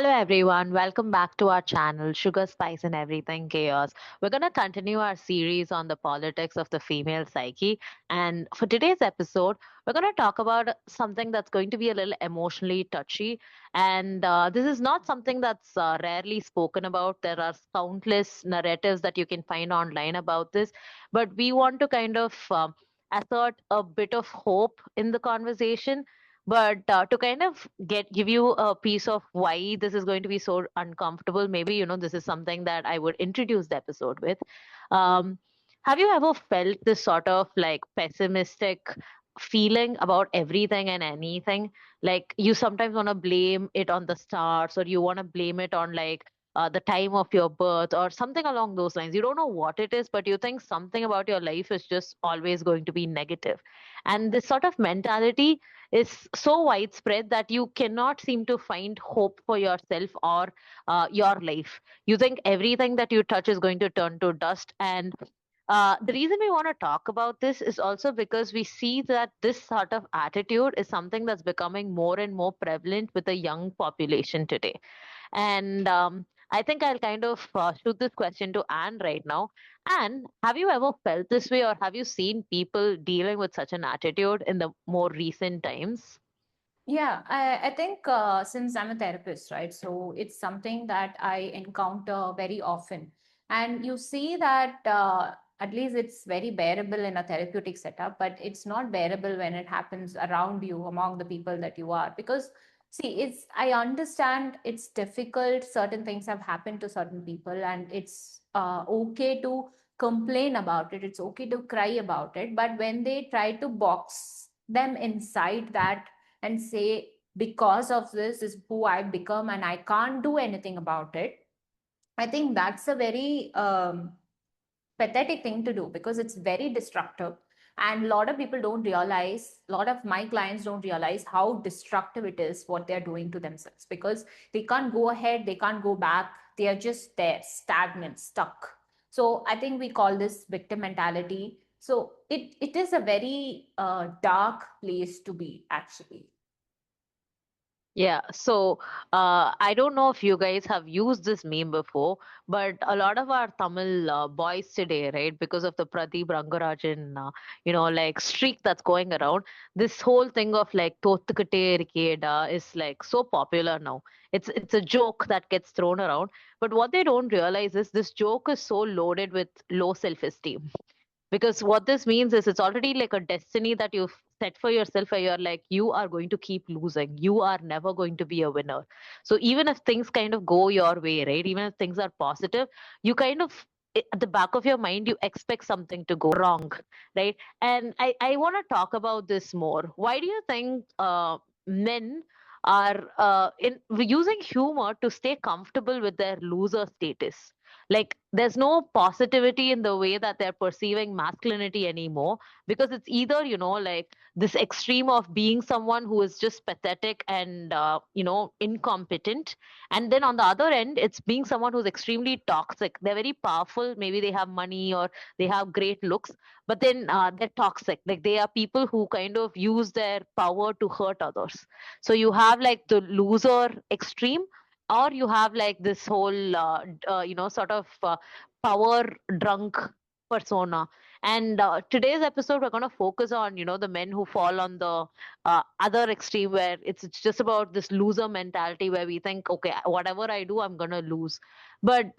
Hello everyone, welcome back to our channel Sugar, Spice and Everything Chaos. We're going to continue our series on the politics of the female psyche. And for today's episode, we're going to talk about something that's going to be a little emotionally touchy. And this is not something that's rarely spoken about. There are countless narratives that you can find online about this. But we want to kind of assert a bit of hope in the conversation, but to kind of give you a piece of why this is going to be so uncomfortable, maybe this is something that I would introduce the episode with. Um, have you ever felt this sort of like pessimistic feeling about everything and anything? Like you sometimes want to blame it on the stars, or you want to blame it on like the time of your birth, or something along those lines. You don't know what it is, but you think something about your life is just always going to be negative. And this sort of mentality is so widespread that you cannot seem to find hope for yourself or your life. You think everything that you touch is going to turn to dust. And the reason we want to talk about this is also because we see that this sort of attitude is something that's becoming more and more prevalent with the young population today. And I think I'll kind of shoot this question to Anne right now. Anne, have you ever felt this way, or have you seen people dealing with such an attitude in the more recent times? Yeah, I think since I'm a therapist, right? So it's something that I encounter very often. And you see that at least it's very bearable in a therapeutic setup, but it's not bearable when it happens around you, among the people that you are. Because, see, I understand it's difficult. Certain things have happened to certain people, and it's okay to complain about it. It's okay to cry about it. But when they try to box them inside that and say, because of this is who I've become and I can't do anything about it, I think that's a very pathetic thing to do because it's very destructive. And a lot of people don't realize, a lot of my clients don't realize how destructive it is what they're doing to themselves, because they can't go ahead, they can't go back, they are just there, stagnant, stuck. So I think we call this victim mentality. So it is a very dark place to be, actually. Yeah, so I don't know if you guys have used this meme before, but a lot of our Tamil boys today, right, because of the Pradeep Rangarajan, like streak that's going around, this whole thing of like Thothukite Irikeda is like so popular now. It's a joke that gets thrown around, but what they don't realize is this joke is so loaded with low self-esteem. Because what this means is it's already like a destiny that you've set for yourself, where you're like, you are going to keep losing. You are never going to be a winner. So even if things kind of go your way, right? Even if things are positive, you kind of, at the back of your mind, you expect something to go wrong, right? And I want to talk about this more. Why do you think men are using humor to stay comfortable with their loser status? Like there's no positivity in the way that they're perceiving masculinity anymore, because it's either like this extreme of being someone who is just pathetic and incompetent, and then on the other end it's being someone who's extremely toxic. They're very powerful, maybe they have money or they have great looks, but then they're toxic. Like they are people who kind of use their power to hurt others. So you have like the loser extreme, or you have like this whole sort of power drunk persona. And today's episode, we're going to focus on the men who fall on the other extreme, where it's just about this loser mentality, where we think, okay, whatever I do, I'm going to lose. But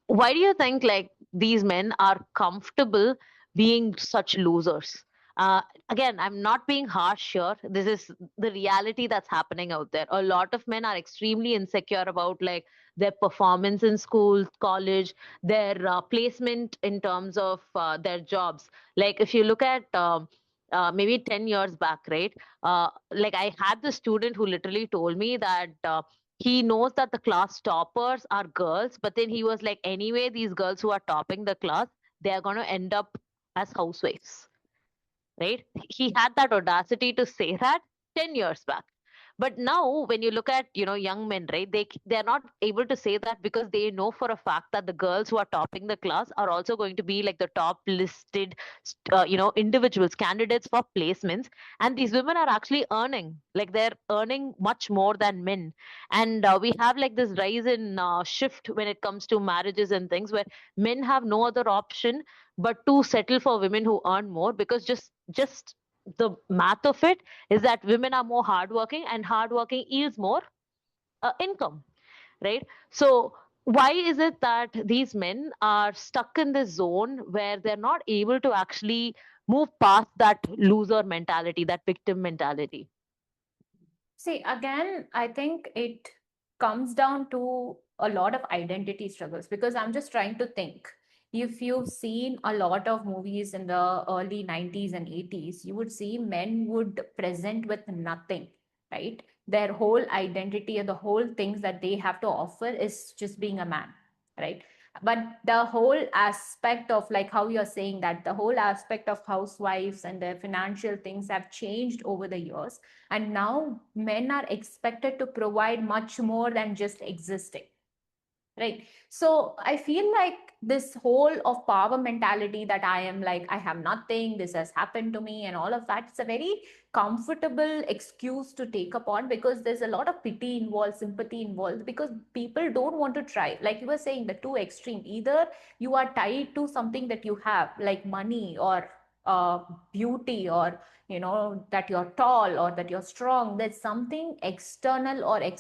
why do you think like these men are comfortable being such losers? Again, I'm not being harsh here. This is the reality that's happening out there. A lot of men are extremely insecure about like their performance in school, college, their placement in terms of their jobs. Like if you look at maybe 10 years back, right? Like I had this student who literally told me that he knows that the class toppers are girls, but then he was like, anyway, these girls who are topping the class, they are going to end up as housewives, right? He had that audacity to say that 10 years back. But now when you look at, young men, right, they're not able to say that because they know for a fact that the girls who are topping the class are also going to be like the top listed individuals, candidates for placements. And these women are actually earning, like they're earning much more than men. And we have like this rise in shift when it comes to marriages and things, where men have no other option but to settle for women who earn more, because just the math of it is that women are more hardworking, and hardworking yields more income, right? So why is it that these men are stuck in this zone where they're not able to actually move past that loser mentality, that victim mentality? See, again, I think it comes down to a lot of identity struggles because I'm just trying to think. If you've seen a lot of movies in the early 90s and 80s, you would see men would present with nothing, right? Their whole identity and the whole things that they have to offer is just being a man, right? But the whole aspect of, like how you're saying, that the whole aspect of housewives and their financial things have changed over the years, and now men are expected to provide much more than just existing, right? So I feel like this whole of power mentality, that I am like, I have nothing, this has happened to me and all of that, it's a very comfortable excuse to take upon, because there's a lot of pity involved, sympathy involved, because people don't want to try. Like you were saying, the two extreme, either you are tied to something that you have, like money or uh, beauty, or that you're tall or that you're strong. There's something external or a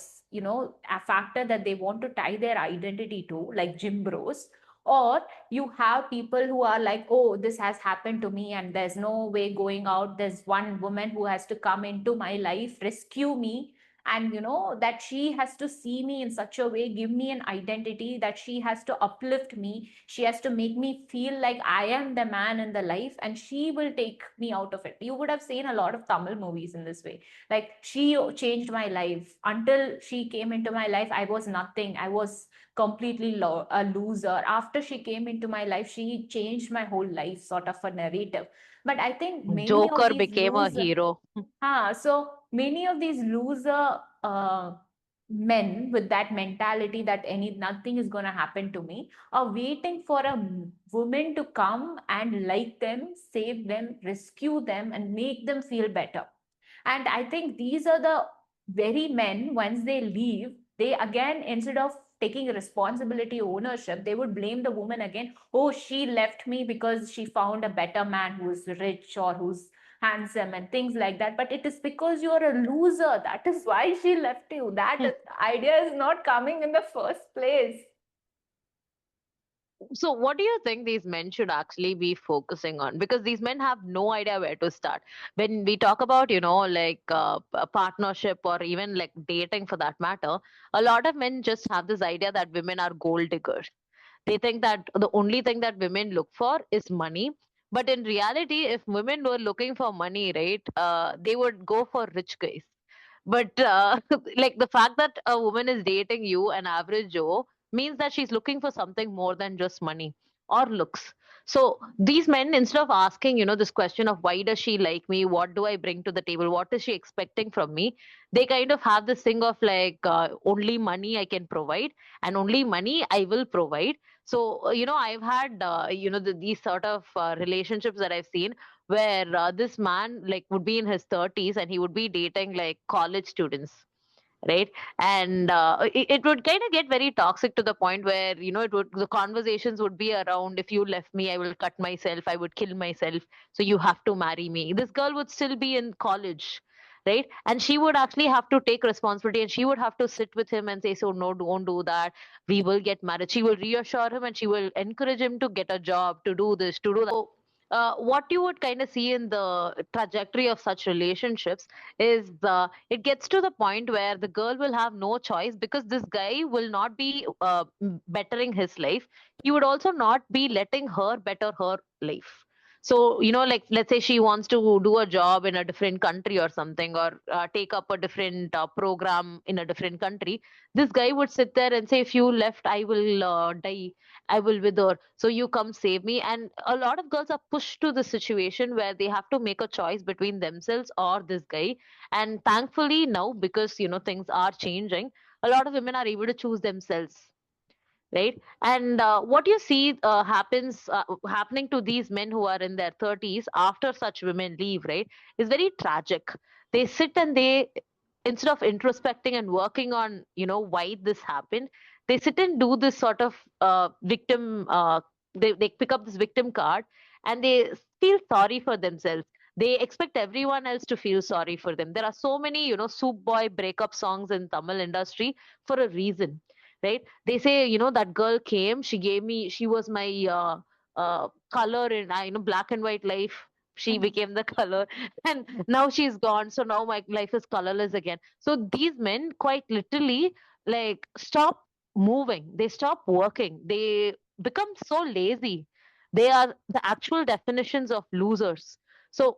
factor that they want to tie their identity to, like gym bros. Or you have people who are like, oh, this has happened to me and there's no way going out, there's one woman who has to come into my life, rescue me, and that she has to see me in such a way, give me an identity, that she has to uplift me, she has to make me feel like I am the man in the life, and she will take me out of it. You would have seen a lot of Tamil movies in this way. Like, she changed my life. Until she came into my life, I was nothing, I was completely a loser. After she came into my life, she changed my whole life, sort of a narrative. But I think many of Joker these became a loser hero. so many of these loser men with that mentality, that any nothing is going to happen to me, are waiting for a woman to come and like them, save them, rescue them, and make them feel better. And I think these are the very men, once they leave, they again, instead of taking responsibility, ownership, they would blame the woman again. Oh, she left me because she found a better man who's rich or who's handsome and things like that. But it is because you're a loser. That is why she left you. That idea is not coming in the first place. So, what do you think these men should actually be focusing on? Because these men have no idea where to start. When we talk about, like a partnership or even like dating for that matter, a lot of men just have this idea that women are gold diggers. They think that the only thing that women look for is money. But in reality, if women were looking for money, right, they would go for rich guys. But like the fact that a woman is dating you, an average Joe, means that she's looking for something more than just money or looks. So these men, instead of asking, this question of why does she like me? What do I bring to the table? What is she expecting from me? They kind of have this thing of like, only money I can provide and only money I will provide. So, I've had, these sort of relationships that I've seen where this man like would be in his 30s and he would be dating like college students, right? And it would kind of get very toxic to the point where the conversations would be around, if you left me I will cut myself, I would kill myself, so you have to marry me. This girl would still be in college, right? And she would actually have to take responsibility, and she would have to sit with him and say, so no, don't do that, we will get married. She will reassure him and she will encourage him to get a job, to do this, to do that. So what you would kind of see in the trajectory of such relationships is it gets to the point where the girl will have no choice, because this guy will not be bettering his life. He would also not be letting her better her life. So, like, let's say she wants to do a job in a different country or something, or take up a different program in a different country. This guy would sit there and say, if you left, I will die, I will wither. So you come save me. And a lot of girls are pushed to the situation where they have to make a choice between themselves or this guy. And thankfully now, because, things are changing, a lot of women are able to choose themselves, right? And what you see happens happening to these men who are in their 30s after such women leave, right, is very tragic. They sit and they, instead of introspecting and working on, why this happened, they sit and do this sort of victim they pick up this victim card, and they feel sorry for themselves. They expect everyone else to feel sorry for them. There are so many, soup boy breakup songs in Tamil industry for a reason, right? They say, that girl came, she gave me, she was my color in, black and white life. She Mhm. became the color, and now she's gone. So now my life is colorless again. So these men quite literally, like, stop moving. They stop working. They become so lazy. They are the actual definitions of losers. So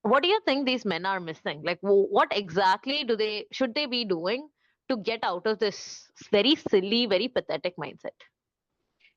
what do you think these men are missing? Like, what exactly should they be doing to get out of this very silly, very pathetic mindset?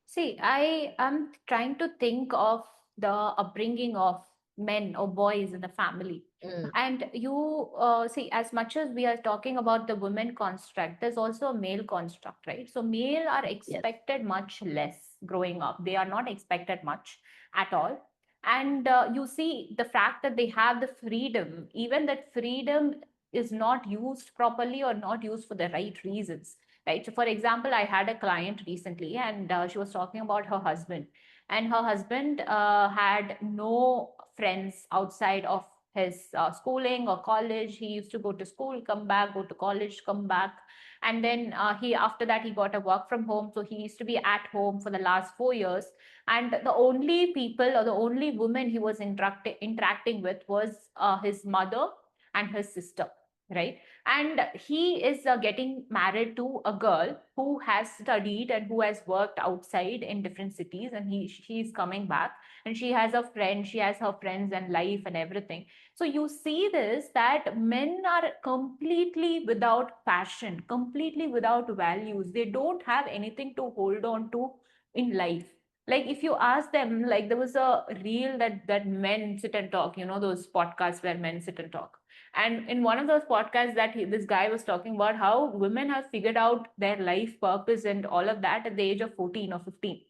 See, I am trying to think of the upbringing of men or boys in the family. Mm, And you see, as much as we are talking about the women construct, there's also a male construct, right? So, male are yes. expected much less growing up. They are not expected much at all. And you see, the fact that they have the freedom, even that freedom is not used properly or not used for the right reasons, right? So, for example, I had a client recently, and she was talking about her husband, and her husband had no friends outside of his schooling or college. He used to go to school, come back, go to college, come back, and then he after that he got a work from home. So he used to be at home for the last 4 years, and the only people or the only woman he was interacting with was his mother and his sister, right? And he is getting married to a girl who has studied and who has worked outside in different cities, and she's coming back, and she has a friend, she has her friends and life and everything. So you see this, that men are completely without passion, completely without values. They don't have anything to hold on to in life. Like if you ask them, like there was a reel that men sit and talk, those podcasts where men sit and talk. And in one of those podcasts that this guy was talking about how women have figured out their life purpose and all of that at the age of 14 or 15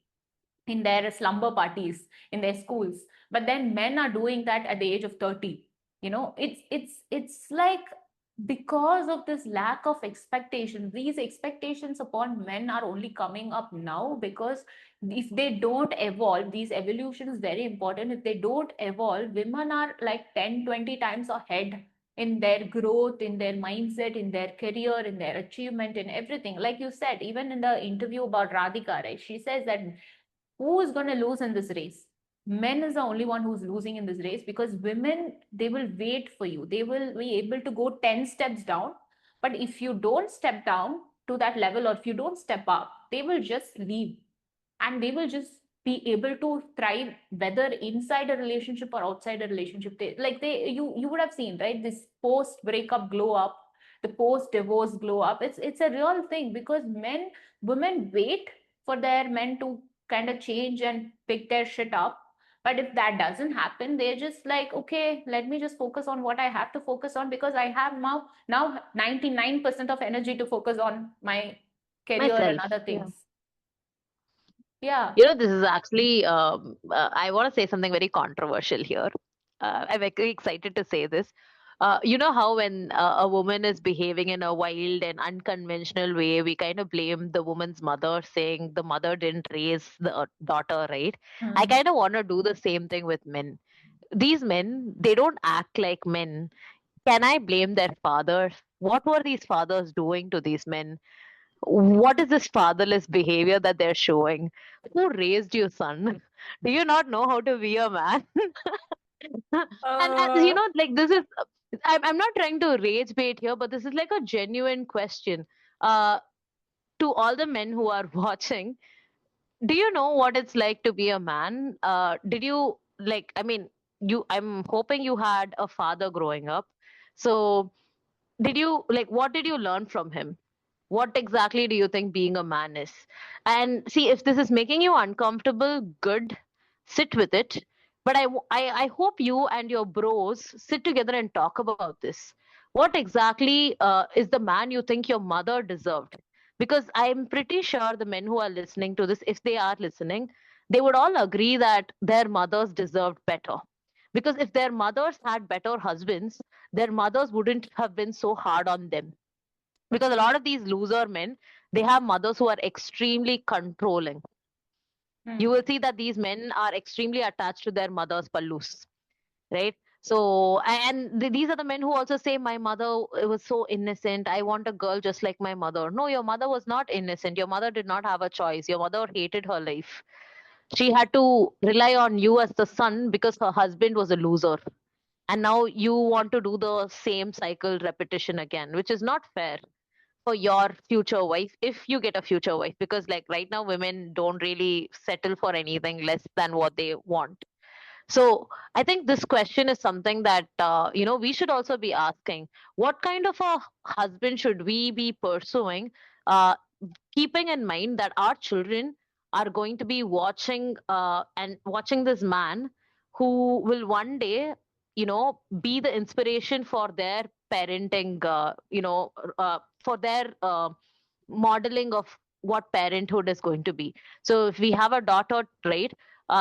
in their slumber parties in their schools, but then men are doing that at the age of 30. It's like, because of this lack of expectations, these expectations upon men are only coming up now, because if they don't evolve, these evolution is very important. If they don't evolve, women are like 10, 20 times ahead in their growth, in their mindset, in their career, in their achievement, in everything. Like you said, even in the interview about Radhika, right, she says that who is going to lose in this race? Men is the only one who's losing in this race, because women, they will wait for you, they will be able to go 10 steps down, but if you don't step down to that level, or if you don't step up, they will just leave, and they will just be able to thrive whether inside a relationship or outside a relationship. You would have seen, right, this post breakup glow up, the post divorce glow up. It's a real thing, because women wait for their men to kind of change and pick their shit up. But if that doesn't happen, they're just like, okay, let me just focus on what I have to focus on, because I have now 99% of energy to focus on my career and Myself. other Yeah. things. Yeah. This is actually, I want to say something very controversial here. I'm very excited to say this. You know how when a woman is behaving in a wild and unconventional way, we kind of blame the woman's mother, saying the mother didn't raise the daughter, right? I Hmm. kind of want to do the same thing with men. These men, they don't act like men. Can I blame their fathers? What were these fathers doing to these men? What is this fatherless behavior that they're showing? Who raised you, son? Do you not know how to be a man? And Uh, like, this is, I'm not trying to rage bait here, but this is like a genuine question. Uh, to all the men who are watching, do you know what it's like to be a man? Did you like, I mean, I'm hoping you had a father growing up. So did you, like, what did you learn from him? What exactly do you think being a man is? And see, if this is making you uncomfortable, good, sit with it. But I hope you and your bros sit together and talk about this. What exactly is the man you think your mother deserved? Because I'm pretty sure the men who are listening to this, if they are listening, they would all agree that their mothers deserved better. Because if their mothers had better husbands, their mothers wouldn't have been so hard on them. Because a lot of these loser men, they have mothers who are extremely controlling. You Hmm. will see that these men are extremely attached to their mother's pallus, right? So, and these are the men who also say, my mother was so innocent, I want a girl just like my mother. No, your mother was not innocent. Your mother did not have a choice. Your mother hated her life. She had to rely on you as the son because her husband was a loser, and now you want to do the same cycle repetition again, which is not fair for your future wife, if you get a future wife. Because like right now, women don't really settle for anything less than what they want. So I think this question is something that we should also be asking: what kind of a husband should we be pursuing, uh, keeping in mind that our children are going to be watching and watching this man who will one day, be the inspiration for their parenting, for their modeling of what parenthood is going to be. So if we have a daughter, right,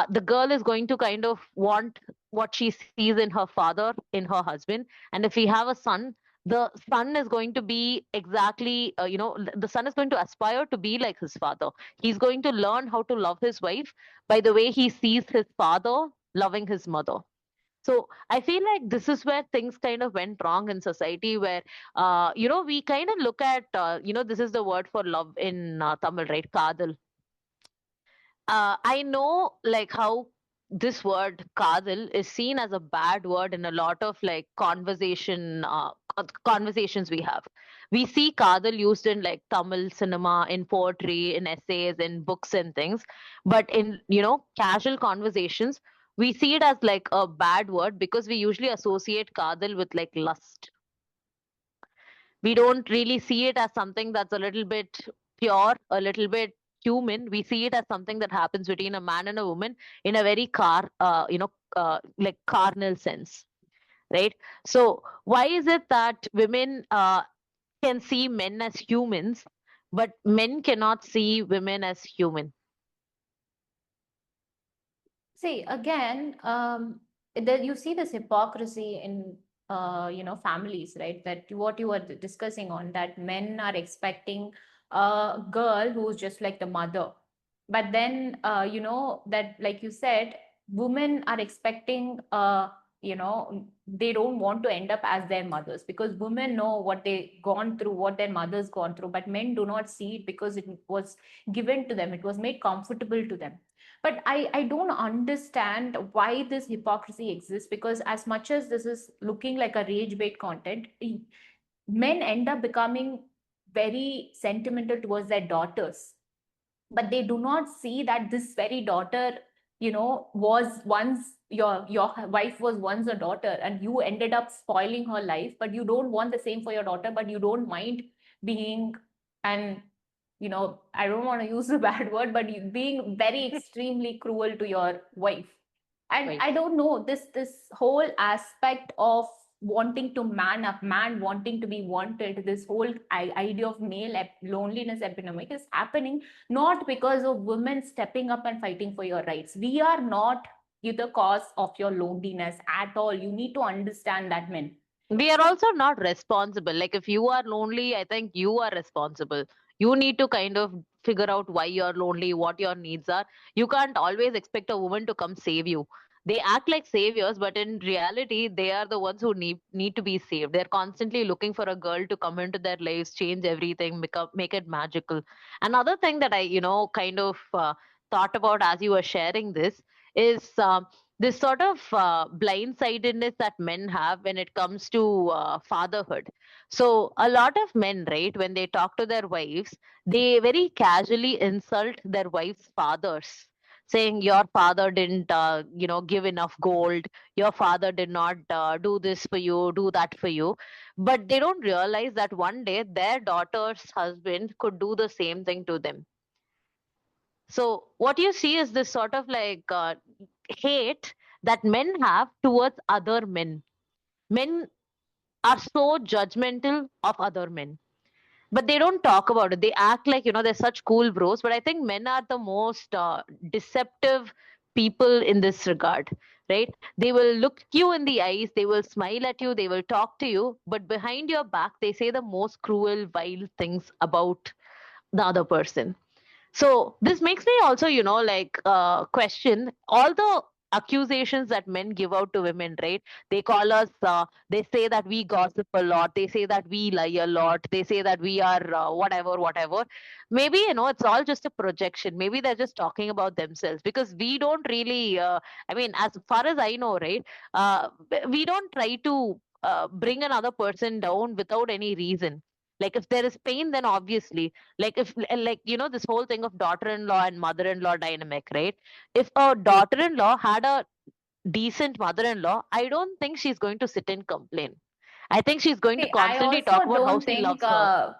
the girl is going to kind of want what she sees in her father, in her husband. And if we have a son, the son is going to be exactly, the son is going to aspire to be like his father. He's going to learn how to love his wife by the way he sees his father loving his mother. So I feel like this is where things kind of went wrong in society, where we kind of look at, this is the word for love in Tamil, right? Kadal. I know like how this word kadal is seen as a bad word in a lot of like conversations we have. We see kadal used in like Tamil cinema, in poetry, in essays, in books and things. But in, casual conversations, we see it as like a bad word because we usually associate kadal with like lust. We don't really see it as something that's a little bit pure, a little bit human. We see it as something that happens between a man and a woman in a very like carnal sense, right? So why is it that women can see men as humans, but men cannot see women as human? See, again, you see this hypocrisy in families, right? That what you were discussing on, that men are expecting a girl who's just like the mother, but then that, like you said, women are expecting they don't want to end up as their mothers, because women know what they gone through, what their mothers gone through, but men do not see it because it was given to them, it was made comfortable to them. But I don't understand why this hypocrisy exists, because as much as this is looking like a rage bait content, men end up becoming very sentimental towards their daughters, but they do not see that this very daughter was once your wife was once a daughter, and you ended up spoiling her life, but you don't want the same for your daughter, but you don't mind being an I don't want to use a bad word, but you being very extremely cruel to your wife. And Right. I don't know, this whole aspect of wanting to man up, man wanting to be wanted, this whole idea of male loneliness epidemic is happening not because of women stepping up and fighting for your rights. We are not the cause of your loneliness at all. You need to understand that, men. We are also not responsible. Like if you are lonely, I think you are responsible. You need to kind of figure out why you're lonely, what your needs are. You can't always expect a woman to come save you. They act like saviors, but in reality they are the ones who need to be saved. They're constantly looking for a girl to come into their lives, change everything, make it magical. Another thing that I, kind of thought about as you were sharing this is this sort of blindsidedness that men have when it comes to fatherhood. So, a lot of men, right, when they talk to their wives, they very casually insult their wives' fathers, saying your father didn't give enough gold, your father did not do this for you, do that for you. But they don't realize that one day their daughter's husband could do the same thing to them. So what you see is this sort of like hate that men have towards other men. Men are so judgmental of other men, but they don't talk about it. They act like, they're such cool bros. But I think men are the most deceptive people in this regard, right? They will look you in the eyes, they will smile at you, they will talk to you, but behind your back, they say the most cruel, vile things about the other person. So this makes me also, question all the accusations that men give out to women, right? They call us, they say that we gossip a lot. They say that we lie a lot. They say that we are whatever, whatever. Maybe, it's all just a projection. Maybe they're just talking about themselves because we don't really, I mean, as far as I know, right? We don't try to bring another person down without any reason. Like if there is pain, then obviously, like if like this whole thing of daughter-in-law and mother-in-law dynamic, right? If a daughter-in-law had a decent mother-in-law, I don't think she's going to sit and complain. I think she's going to See, I constantly talk also about how don't she think loves her.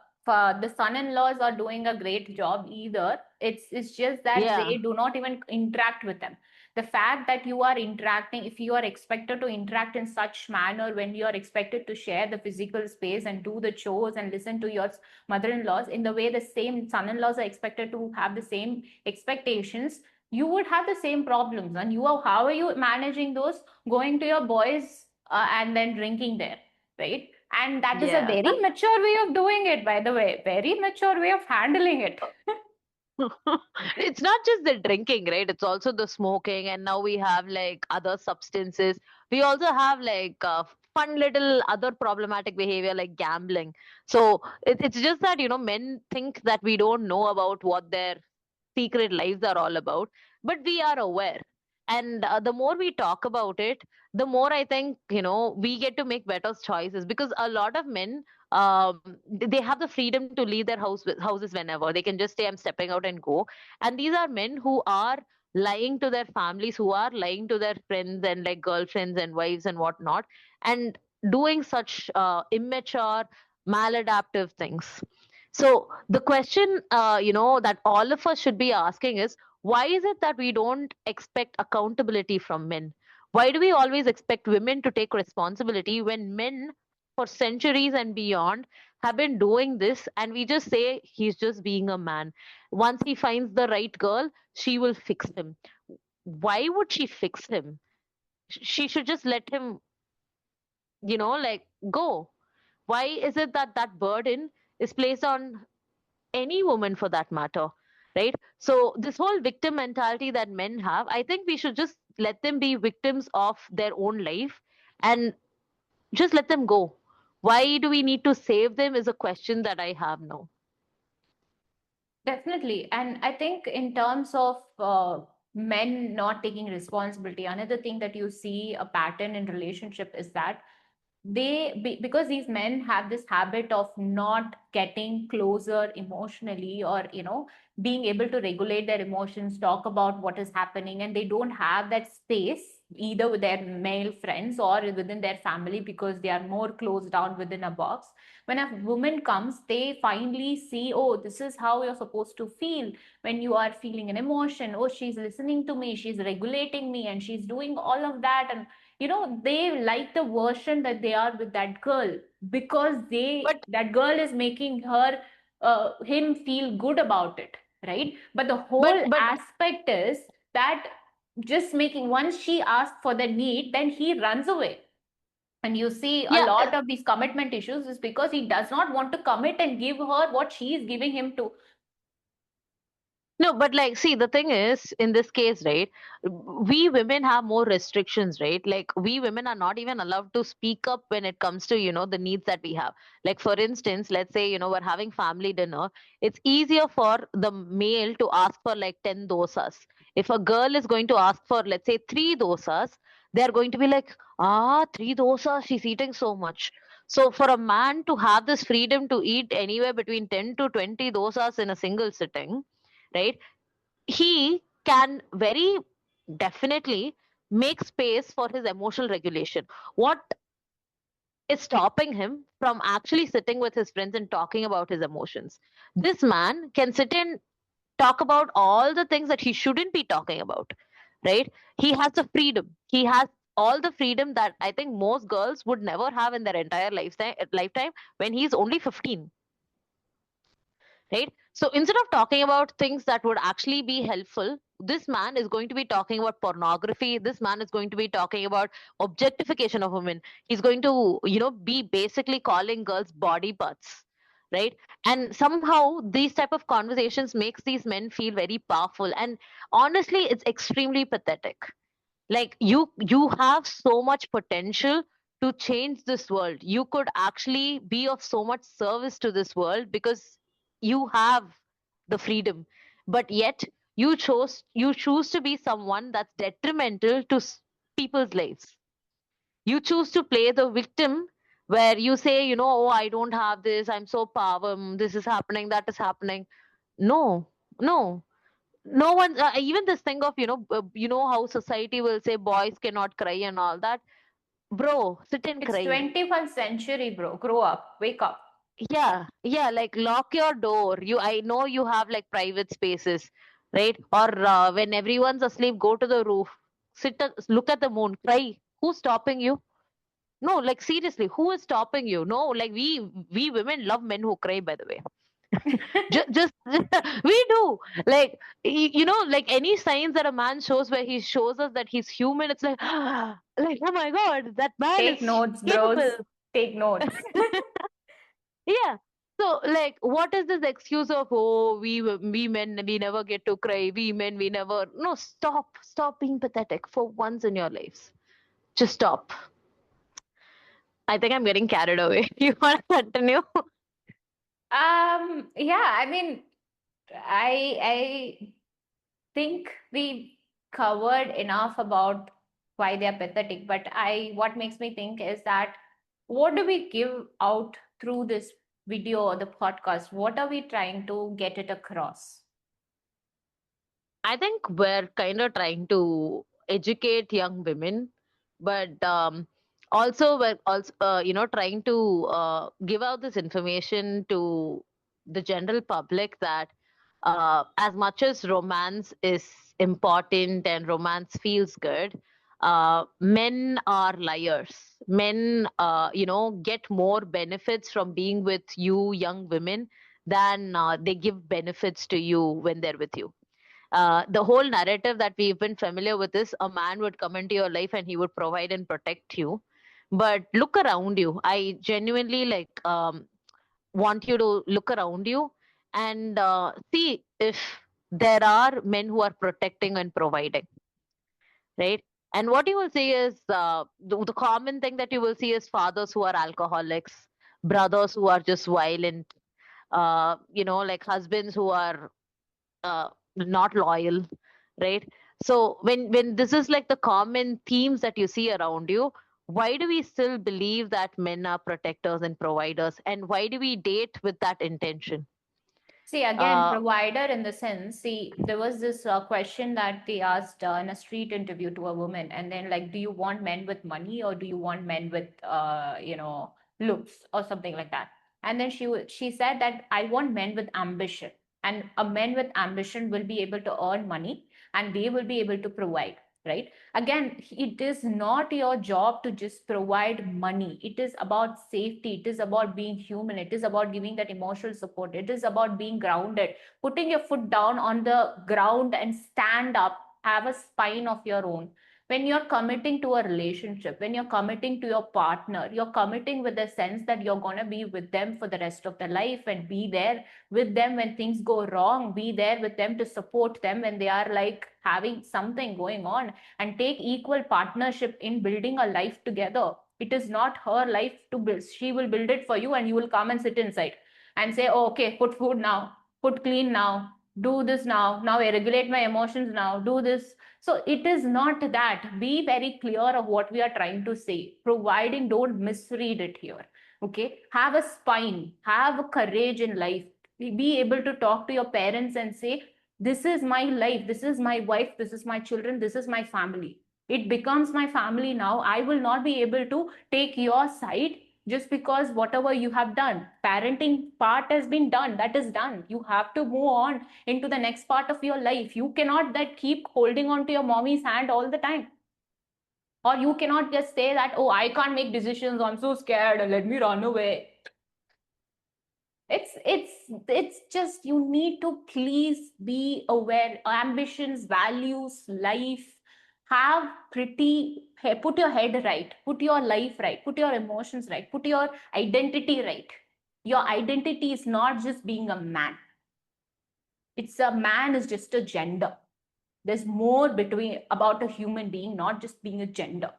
the son-in-laws are doing a great job either. It's just that Yeah, they do not even interact with them. The fact that you are interacting, if you are expected to interact in such manner, when you are expected to share the physical space and do the chores and listen to your mother-in-laws in the way the same son-in-laws are expected to have the same expectations, you would have the same problems. And how are you managing those? Going to your boys and then drinking there, right? And that is a yeah. very mature way of doing it, by the way, very mature way of handling it. It's not just the drinking, right? It's also the smoking, and now we have like other substances. We also have like fun little other problematic behavior like gambling. So it's just that men think that we don't know about what their secret lives are all about, but we are aware. And the more we talk about it, the more I think we get to make better choices, because a lot of men, they have the freedom to leave their houses whenever they can just say I'm stepping out and go. And these are men who are lying to their families, who are lying to their friends and like girlfriends and wives and whatnot, and doing such immature, maladaptive things. So the question, that all of us should be asking is, why is it that we don't expect accountability from men? Why do we always expect women to take responsibility when men, for centuries and beyond, have been doing this, and we just say he's just being a man. Once he finds the right girl, she will fix him. Why would she fix him? She should just let him, like go. Why is it that that burden is placed on any woman for that matter, right? So this whole victim mentality that men have, I think we should just let them be victims of their own life and just let them go. Why do we need to save them is a question that I have now. Definitely. And I think in terms of men not taking responsibility, another thing that you see a pattern in relationship is that because these men have this habit of not getting closer emotionally, or being able to regulate their emotions, talk about what is happening, and they don't have that space either with their male friends or within their family because they are more closed down within a box. When a woman comes, they finally see, oh, this is how you're supposed to feel when you are feeling an emotion. Oh, she's listening to me, she's regulating me, and she's doing all of that. And they like the version that they are with that girl, because But that girl is making him feel good about it, right? But the but whole but aspect is that just making, once she asks for the need, then he runs away. And you see a yeah, lot of these commitment issues is because he does not want to commit and give her what she is giving him to. no, but like, see, the thing is, in this case, right, we women have more restrictions, right? Like, we women are not even allowed to speak up when it comes to, the needs that we have. Like, for instance, let's say, we're having family dinner. It's easier for the male to ask for like 10 dosas. If a girl is going to ask for, let's say, 3 dosas, they're going to be like, 3 dosas, she's eating so much. So, for a man to have this freedom to eat anywhere between 10 to 20 dosas in a single sitting, right? He can very definitely make space for his emotional regulation. What is stopping him from actually sitting with his friends and talking about his emotions? This man can sit and talk about all the things that he shouldn't be talking about, right? He has the freedom. He has all the freedom that I think most girls would never have in their entire lifetime when he's only 15, right? So instead of talking about things that would actually be helpful, this man is going to be talking about pornography. This man is going to be talking about objectification of women. He's going to, be basically calling girls body parts, right? And somehow these type of conversations makes these men feel very powerful. And honestly, it's extremely pathetic. Like, you have so much potential to change this world. You could actually be of so much service to this world because you have the freedom, but yet you choose to be someone that's detrimental to people's lives. You choose to play the victim, where you say, oh, I don't have this, I'm so power, this is happening, that is happening. No, no, no one, even this thing of, how society will say boys cannot cry and all that. Bro, sit and It's cry. 21st century, bro. Grow up, wake up. Yeah, yeah, like lock your door. I know you have like private spaces, right? Or when everyone's asleep, go to the roof, look at the moon, cry. Who's stopping you? No, like seriously, who is stopping you? No, like we women love men who cry, by the way. Just we do. Like, like any signs that a man shows where he shows us that he's human, it's like, like, oh my god, that man Take is notes, capable. bros. Take notes. Yeah. So, like, what is this excuse of, oh, we men, we never get to cry, we men, we never. No, stop being pathetic for once in your lives. Just stop. I think I'm getting carried away. You want to continue? Yeah, I mean, I think we covered enough about why they are pathetic, but I what makes me think is that what do we give out through this video or the podcast? What are we trying to get it across? I think we're kind of trying to educate young women, but also we're also trying to give out this information to the general public that as much as romance is important and romance feels good, men are liars. Men, get more benefits from being with you, young women, than they give benefits to you when they're with you. The whole narrative that we've been familiar with is a man would come into your life and he would provide and protect you. But look around you. I genuinely want you to look around you and see if there are men who are protecting and providing, right? And what you will see is the common thing that you will see is fathers who are alcoholics, brothers who are just violent, like husbands who are not loyal, right? So when this is like the common themes that you see around you, why do we still believe that men are protectors and providers, and why do we date with that intention? See, again, uh provider in the sense, see, there was this question that they asked in a street interview to a woman, and then, like, do you want men with money or do you want men with, looks or something like that? And then she said that I want men with ambition, and a men with ambition will be able to earn money and they will be able to provide. Right? Again, it is not your job to just provide money. It is about safety. It is about being human. It is about giving that emotional support. It is about being grounded, putting your foot down on the ground and stand up, have a spine of your own. When you're committing to a relationship, when you're committing to your partner, you're committing with the sense that you're going to be with them for the rest of their life and be there with them when things go wrong, be there with them to support them when they are like having something going on, and take equal partnership in building a life together. It is not her life to build. She will build it for you, and you will come and sit inside and say, oh, okay, put food now, put clean now, do this now. Now I regulate my emotions now, do this. So it is not that. Be very clear of what we are trying to say. Providing, don't misread it here. Okay. Have a spine, have courage in life. Be able to talk to your parents and say, This is my life, this is my wife, this is my children, this is my family. It becomes my family now. I will not be able to take your side just because whatever you have done, parenting part has been done, that is done. You have to move on into the next part of your life. You cannot that keep holding on to your mommy's hand all the time. Or you cannot just say that, oh, I can't make decisions, I'm so scared, let me run away. It's just you need to please be aware. Ambitions, values, life, have pretty, put your head right, put your life right, put your emotions right, put your identity right. Your identity is not just being a man. It's a man is just a gender. There's more between about a human being, not just being a gender.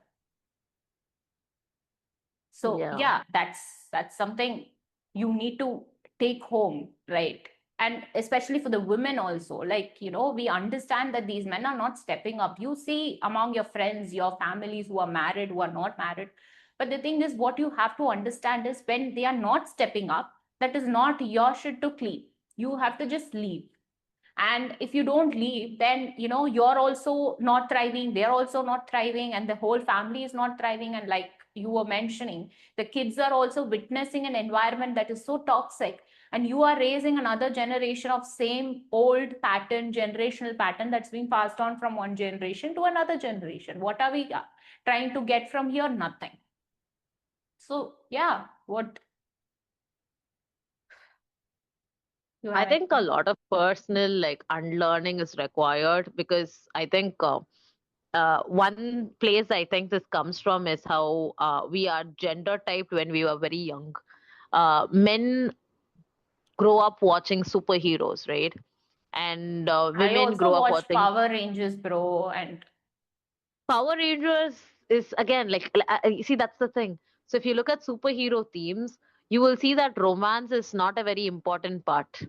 So Yeah. yeah, that's something you need to take home, right? And especially for the women also, like, we understand that these men are not stepping up. You see among your friends, your families who are married, who are not married. But the thing is, what you have to understand is when they are not stepping up, that is not your shit to clean. You have to just leave. And if you don't leave, then you're also not thriving, they're also not thriving, and the whole family is not thriving. And like you were mentioning, the kids are also witnessing an environment that is so toxic, and you are raising another generation of same old pattern, generational pattern, that's being passed on from one generation to another generation. What are we trying to get from here? Nothing. So yeah, what you I have think a anything? lot of personal like unlearning is required, because I think one place I think this comes from is how we are gender typed when we were very young. Men grow up watching superheroes, right? And I women also grow up watched watching Power Rangers, bro, and Power Rangers. Is again like you see, that's the thing. So if you look at superhero themes, you will see that romance is not a very important part.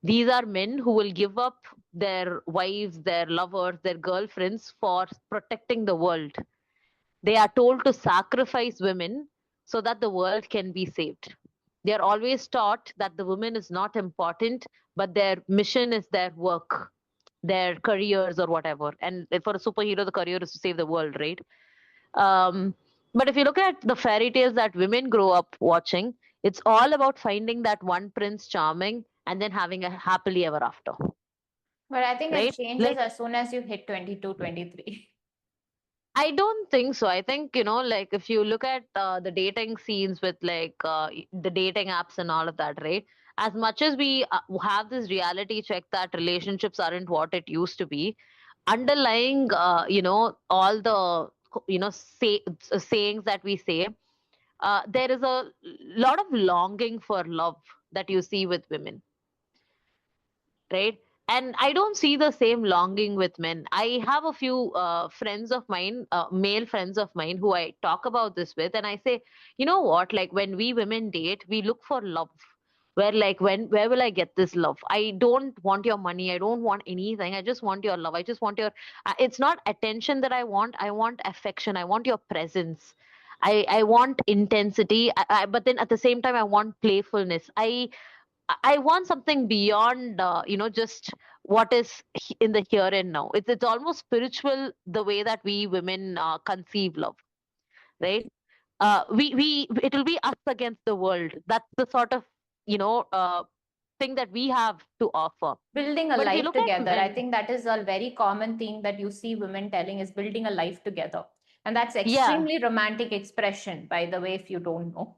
These are men who will give up their wives, their lovers, their girlfriends for protecting the world. They are told to sacrifice women so that the world can be saved. They are always taught that the woman is not important, but their mission is their work, their careers, or whatever. And for a superhero, the career is to save the world, right? Um, but if you look at the fairy tales that women grow up watching, it's all about finding that one prince charming and then having a happily ever after, but I think it right? changes Like, as soon as you hit 22, 23. I don't think so. I think, like if you look at the dating scenes with like the dating apps and all of that, right? As much as we have this reality check that relationships aren't what it used to be, underlying, all the, sayings that we say, there is a lot of longing for love that you see with women, right? And I don't see the same longing with men. I have a few friends of mine, male friends of mine, who I talk about this with, and I say, you know what? Like when we women date, we look for love. Where like where will I get this love? I don't want your money. I don't want anything. I just want your love. I just want your. It's not attention that I want. I want affection. I want your presence. I want intensity. But then at the same time, I want playfulness. I want something beyond, just what is in the here and now. It's almost spiritual the way that we women conceive love, right? We it will be us against the world. That's the sort of thing that we have to offer. Building a But if you life look at together, I men, think that is a very common thing that you see women telling is building a life together. And that's yeah, extremely romantic expression, by the way, if you don't know.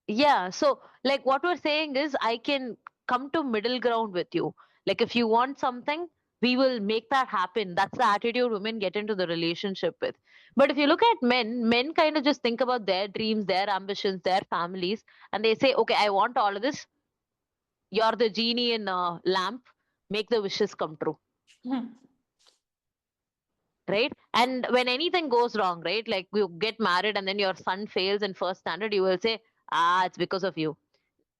yeah. So, like, what we're saying is, I can come to middle ground with you. Like, if you want something, we will make that happen. That's the attitude women get into the relationship with. But if you look at men, men kind of just think about their dreams, their ambitions, their families, and they say, okay, I want all of this. You're the genie in a lamp. Make the wishes come true, right? And when anything goes wrong, right? Like, you get married and then your son fails in first standard, you will say, it's because of you.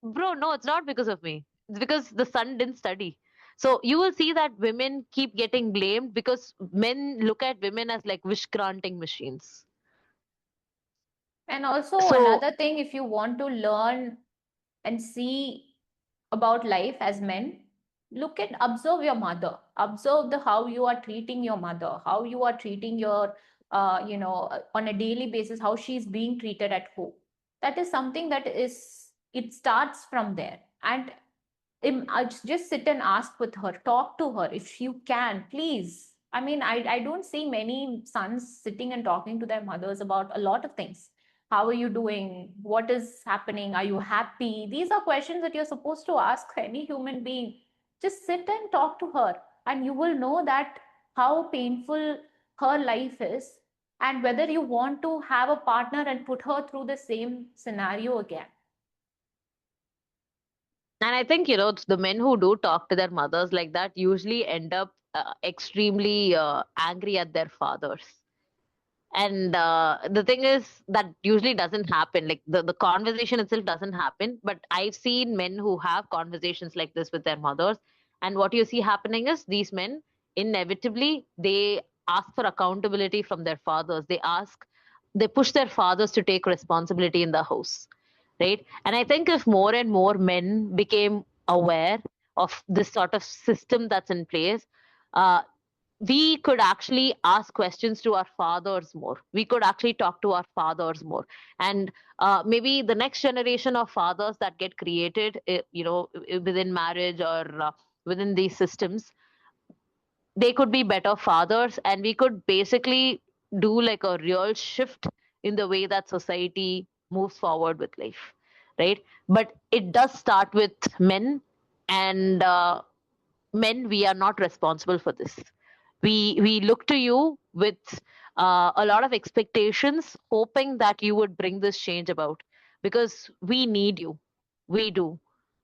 Bro, no, it's not because of me. It's because the son didn't study. So you will see that women keep getting blamed because men look at women as like wish granting machines. And also, So another thing, if you want to learn and see about life as men, look at, observe your mother, observe the how you are treating your mother, how you are treating your on a daily basis, how she's being treated at home. That is something that is, it starts from there. And just sit and ask with her, talk to her if you can, please. I mean, I don't see many sons sitting and talking to their mothers about a lot of things. How are you doing? What is happening? Are you happy? These are questions that you're supposed to ask any human being. Just sit and talk to her, and you will know that how painful her life is, and whether you want to have a partner and put her through the same scenario again. And I think, the men who do talk to their mothers like that usually end up extremely angry at their fathers. And the thing is, that usually doesn't happen. Like the conversation itself doesn't happen. But I've seen men who have conversations like this with their mothers. And what you see happening is these men, inevitably, they ask for accountability from their fathers. They push their fathers to take responsibility in the house. Right. And I think if more and more men became aware of this sort of system that's in place, uh, we could actually ask questions to our fathers more. We could actually talk to our fathers more. And maybe the next generation of fathers that get created, within marriage or within these systems, they could be better fathers. And we could basically do like a real shift in the way that society moves forward with life. Right. But it does start with men. And men, we are not responsible for this. We look to you with a lot of expectations, hoping that you would bring this change about, because we need you. We do.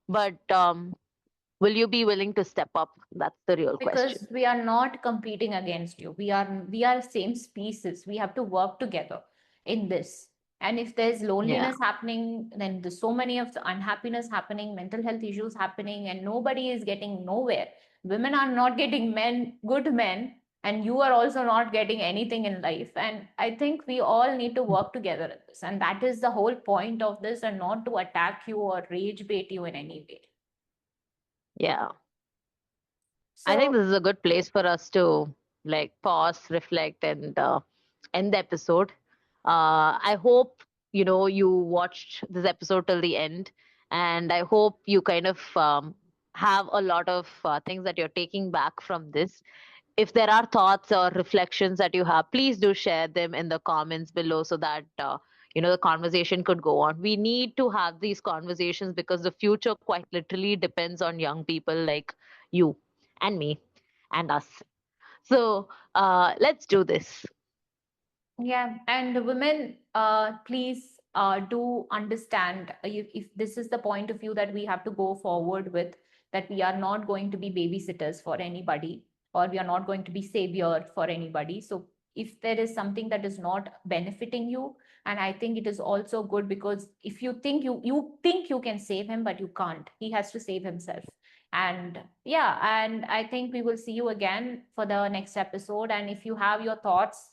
But will you be willing to step up? That's the real Because question. we are not competing against you, we are same species, we have to work together in this. And if there's Yeah. loneliness happening, then there's so many of the unhappiness happening, mental health issues happening, and nobody is getting nowhere. Women are not getting good men, and you are also not getting anything in life. And I think we all need to work together in this, and that is the whole point of this, and not to attack you or rage bait you in any way. Yeah. I think So this is a good place for us to like pause, reflect, and end the episode. I hope you watched this episode till the end, and I hope you kind of have a lot of things that you're taking back from this. If there are thoughts or reflections that you have, please do share them in the comments below, so that the conversation could go on. We need to have these conversations because the future quite literally depends on young people like you and me and us. So let's do this. yeah, and women, please do understand, if this is the point of view that we have to go forward with, that we are not going to be babysitters for anybody, or we are not going to be savior for anybody. So if there is something that is not benefiting you, and I think it is also good, because if you think you can save him, but you can't, he has to save himself. And yeah, and I think we will see you again for the next episode. And if you have your thoughts,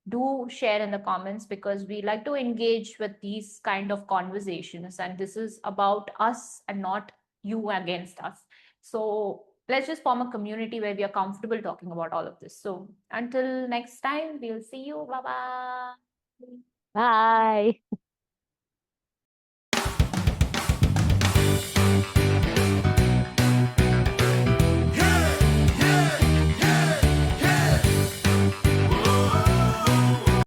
do share in the comments, because we like to engage with these kind of conversations, and this is about us and not you against us. So let's just form a community where we are comfortable talking about all of this. So until next time, we'll see you. Bye bye. Bye.